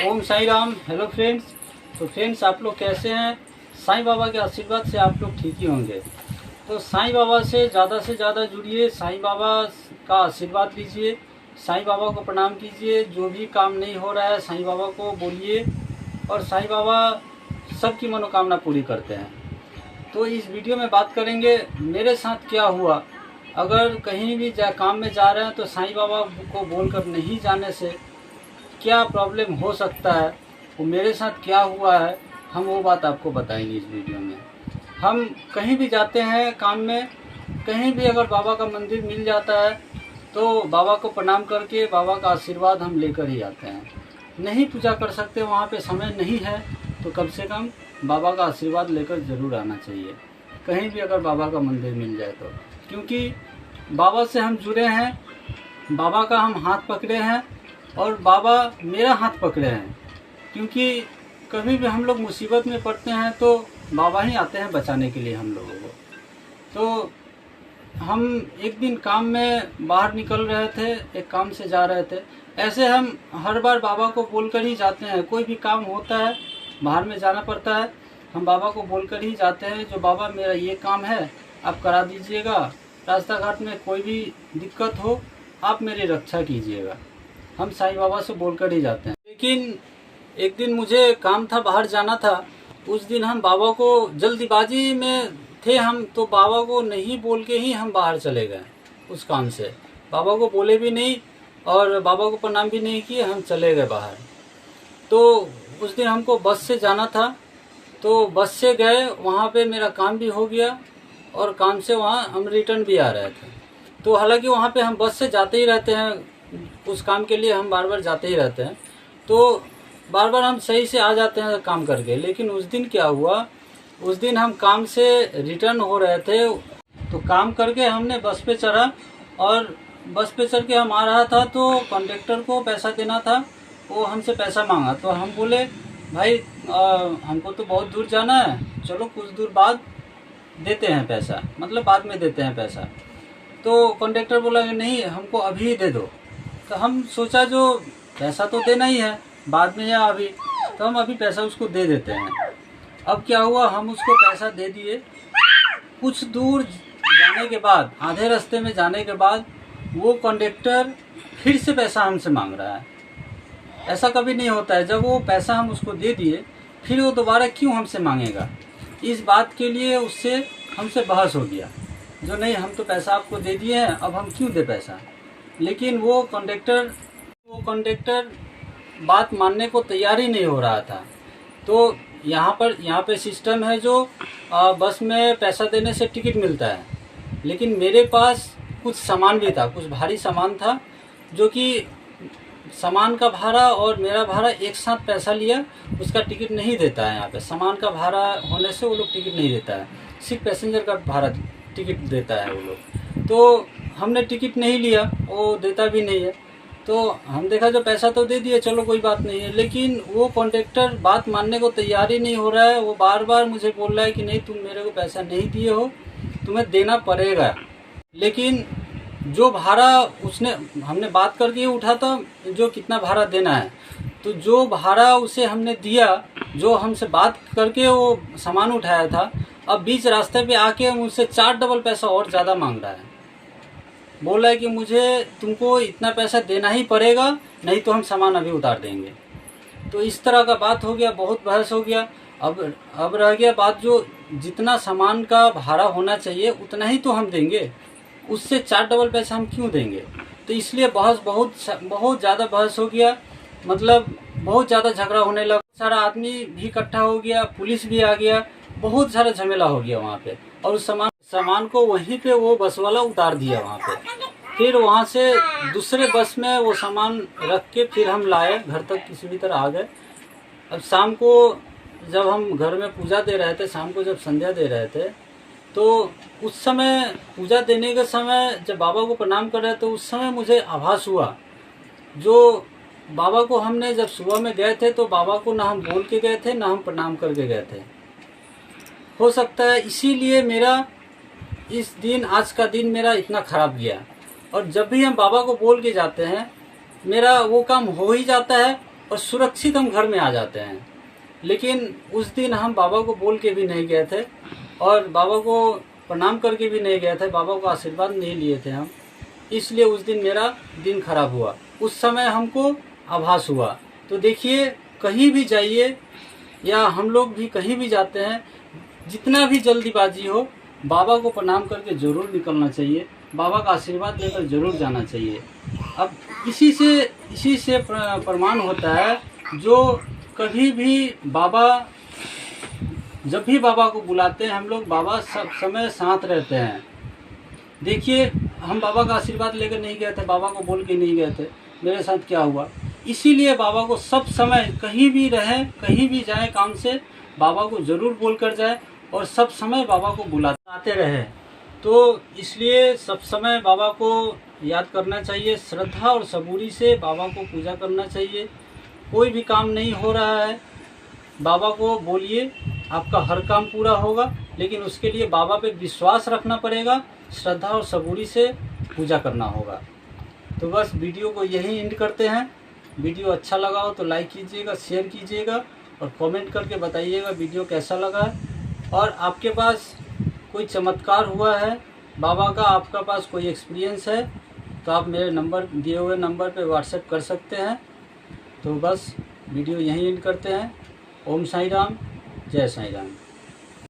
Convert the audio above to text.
ओम Sai Ram. Hello friends. तो friends, आप लोग कैसे हैं? साईं बाबा के आशीर्वाद से आप लोग ठीक ही होंगे। तो साईं बाबा से ज़्यादा जुड़िए, साईं बाबा का आशीर्वाद लीजिए, साईं बाबा को प्रणाम कीजिए। जो भी काम नहीं हो रहा है साईं बाबा को बोलिए, और साईं बाबा सबकी मनोकामना पूरी करते हैं। तो इस वीडियो में बात करेंगे मेरे साथ क्या हुआ। अगर कहीं भी काम में जा रहे हैं तो साईं बाबा को बोलकर नहीं जाने से क्या प्रॉब्लम हो सकता है, वो मेरे साथ क्या हुआ है, हम वो बात आपको बताएंगे इस वीडियो में। हम कहीं भी जाते हैं काम में, कहीं भी अगर बाबा का मंदिर मिल जाता है तो बाबा को प्रणाम करके बाबा का आशीर्वाद हम लेकर ही आते हैं। नहीं पूजा कर सकते, वहाँ पे समय नहीं है, तो कम से कम बाबा का आशीर्वाद लेकर ज़रूर आना चाहिए कहीं भी अगर बाबा का मंदिर मिल जाए तो। क्योंकि बाबा से हम जुड़े हैं, बाबा का हम हाथ पकड़े हैं और बाबा मेरा हाथ पकड़े हैं। क्योंकि कभी भी हम लोग मुसीबत में पड़ते हैं तो बाबा ही आते हैं बचाने के लिए हम लोगों को। तो हम एक दिन काम में बाहर निकल रहे थे, एक काम से जा रहे थे। ऐसे हम हर बार बाबा को बोलकर ही जाते हैं। कोई भी काम होता है, बाहर में जाना पड़ता है, हम बाबा को बोलकर ही जाते हैं, जो बाबा मेरा ये काम है आप करा दीजिएगा, रास्ता घाट में कोई भी दिक्कत हो आप मेरी रक्षा कीजिएगा। हम साईं बाबा से बोलकर ही जाते हैं। लेकिन एक दिन मुझे काम था, बाहर जाना था। उस दिन हम बाबा को जल्दीबाजी में थे हम, तो बाबा को नहीं बोल के ही हम बाहर चले गए उस काम से। बाबा को बोले भी नहीं और बाबा को प्रणाम भी नहीं किए, हम चले गए बाहर। तो उस दिन हमको बस से जाना था, तो बस से गए, वहाँ पे मेरा काम भी हो गया और काम से वहाँ हम रिटर्न भी आ रहे थे। तो हालांकि वहाँ पे हम बस से जाते ही रहते हैं, उस काम के लिए हम बार बार जाते ही रहते हैं, तो बार बार हम सही से आ जाते हैं काम करके। लेकिन उस दिन क्या हुआ, उस दिन हम काम से रिटर्न हो रहे थे, तो काम करके हमने बस पे चढ़ा और बस पे चढ़ के हम आ रहा था, तो कंडक्टर को पैसा देना था, वो हमसे पैसा मांगा। तो हम बोले भाई हमको तो बहुत दूर जाना है, चलो कुछ दूर बाद देते हैं पैसा, मतलब बाद में देते हैं पैसा। तो कंडक्टर बोला कि नहीं, हमको अभी दे दो। तो हम सोचा जो पैसा तो देना ही है, बाद में या अभी, तो हम अभी पैसा उसको दे देते हैं। अब क्या हुआ, हम उसको पैसा दे दिए। कुछ दूर जाने के बाद, आधे रास्ते में जाने के बाद, वो कंडक्टर फिर से पैसा हमसे मांग रहा है। ऐसा कभी नहीं होता है, जब वो पैसा हम उसको दे दिए फिर वो दोबारा क्यों हमसे मांगेगा। इस बात के लिए उससे हमसे बहस हो गया, जो नहीं हम तो पैसा आपको दे दिए हैं, अब हम क्यों दे पैसा। लेकिन वो कंडक्टर बात मानने को तैयार ही नहीं हो रहा था। तो यहाँ पे सिस्टम है जो बस में पैसा देने से टिकट मिलता है। लेकिन मेरे पास कुछ सामान भी था, कुछ भारी सामान था, जो कि सामान का भाड़ा और मेरा भाड़ा एक साथ पैसा लिया, उसका टिकट नहीं देता है। यहाँ पे सामान का भाड़ा होने से वो लोग टिकट नहीं देता है, सिर्फ पैसेंजर का भाड़ा टिकट देता है वो लोग। तो हमने टिकट नहीं लिया, वो देता भी नहीं है। तो हम देखा जो पैसा तो दे दिए, चलो कोई बात नहीं है। लेकिन वो कॉन्ट्रैक्टर बात मानने को तैयार ही नहीं हो रहा है। वो बार बार मुझे बोल रहा है कि नहीं तुम मेरे को पैसा नहीं दिए हो, तुम्हें देना पड़ेगा। लेकिन जो भाड़ा हमने बात करके उठा था, जो कितना भाड़ा देना है, तो जो भाड़ा उसे हमने दिया, जो हमसे बात करके वो सामान उठाया था, अब बीच रास्ते पे आके मुझसे 4 डबल पैसा और ज़्यादा मांग रहा है। बोला है कि मुझे तुमको इतना पैसा देना ही पड़ेगा, नहीं तो हम सामान अभी उतार देंगे। तो इस तरह का बात हो गया, बहुत बहस हो गया। अब रह गया बात, जो जितना सामान का भाड़ा होना चाहिए उतना ही तो हम देंगे, उससे 4 डबल पैसा हम क्यों देंगे। तो इसलिए बहुत ज़्यादा बहस हो गया, मतलब बहुत ज़्यादा झगड़ा होने लगा। सारा आदमी भी इकट्ठा हो गया, पुलिस भी आ गया, बहुत सारा झमेला हो गया वहाँ पे। और उस सामान को वहीं पे वो बस वाला उतार दिया वहाँ पे। फिर वहाँ से दूसरे बस में वो सामान रख के फिर हम लाए घर तक, किसी भी तरह आ गए। अब शाम को जब हम घर में पूजा दे रहे थे, शाम को जब संध्या दे रहे थे, तो उस समय पूजा देने के समय जब बाबा को प्रणाम कर रहे थे, तो उस समय मुझे आभास हुआ, जो बाबा को हमने जब सुबह में गए थे तो बाबा को ना हम बोल के गए थे, ना हम प्रणाम करके गए थे। हो सकता है इसीलिए मेरा इस दिन, आज का दिन मेरा इतना खराब गया। और जब भी हम बाबा को बोल के जाते हैं, मेरा वो काम हो ही जाता है, और सुरक्षित हम घर में आ जाते हैं। लेकिन उस दिन हम बाबा को बोल के भी नहीं गए थे और बाबा को प्रणाम करके भी नहीं गए थे, बाबा को आशीर्वाद नहीं लिए थे हम, इसलिए उस दिन मेरा दिन खराब हुआ। उस समय हमको आभास हुआ। तो देखिए, कहीं भी जाइए या हम लोग भी कहीं भी जाते हैं, जितना भी जल्दीबाजी हो, बाबा को प्रणाम करके ज़रूर निकलना चाहिए, बाबा का आशीर्वाद लेकर ज़रूर जाना चाहिए। अब इसी से प्रमाण होता है, जो कभी भी बाबा, जब भी बाबा को बुलाते हैं हम लोग, बाबा सब समय साथ रहते हैं। देखिए, हम बाबा का आशीर्वाद लेकर नहीं गए थे, बाबा को बोल के नहीं गए थे, मेरे साथ क्या हुआ। इसीलिए बाबा को सब समय, कहीं भी रहें, कहीं भी जाएं काम से, बाबा को ज़रूर बोल कर जाए और सब समय बाबा को बुलाते रहे। तो इसलिए सब समय बाबा को याद करना चाहिए, श्रद्धा और सबूरी से बाबा को पूजा करना चाहिए। कोई भी काम नहीं हो रहा है, बाबा को बोलिए, आपका हर काम पूरा होगा। लेकिन उसके लिए बाबा पे विश्वास रखना पड़ेगा, श्रद्धा और सबूरी से पूजा करना होगा। तो बस वीडियो को यही एंड करते हैं। वीडियो अच्छा लगा हो तो लाइक कीजिएगा, शेयर कीजिएगा और कमेंट करके बताइएगा वीडियो कैसा लगा है। और आपके पास कोई चमत्कार हुआ है बाबा का, आपका पास कोई एक्सपीरियंस है, तो आप मेरे नंबर, दिए हुए नंबर पे व्हाट्सएप कर सकते हैं। तो बस वीडियो यहीं एंड करते हैं। ओम साईं राम, जय साईं राम।